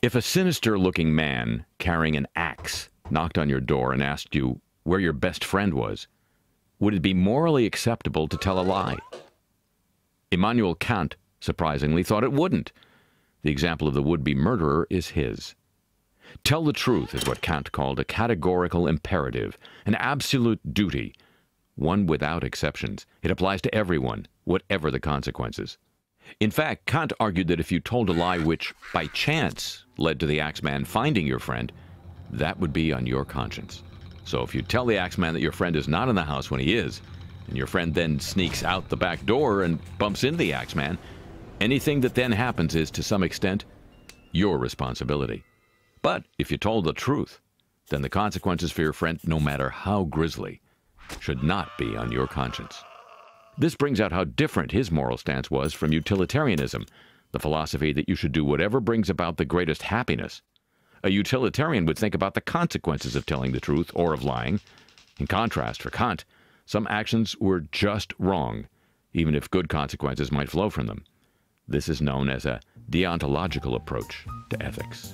If a sinister-looking man carrying an axe knocked on your door and asked you where your best friend was, would it be morally acceptable to tell a lie? Immanuel Kant, surprisingly, thought it wouldn't. The example of the would-be murderer is his. Tell the truth is what Kant called a categorical imperative, an absolute duty, one without exceptions. It applies to everyone, whatever the consequences. In fact, Kant argued that if you told a lie which, by chance, led to the axeman finding your friend, that would be on your conscience. So if you tell the axeman that your friend is not in the house when he is, and your friend then sneaks out the back door and bumps into the axeman, anything that then happens is, to some extent, your responsibility. But if you told the truth, then the consequences for your friend, no matter how grisly, should not be on your conscience. This brings out how different his moral stance was from utilitarianism, the philosophy that you should do whatever brings about the greatest happiness. A utilitarian would think about the consequences of telling the truth or of lying. In contrast, for Kant, some actions were just wrong, even if good consequences might flow from them. This is known as a deontological approach to ethics.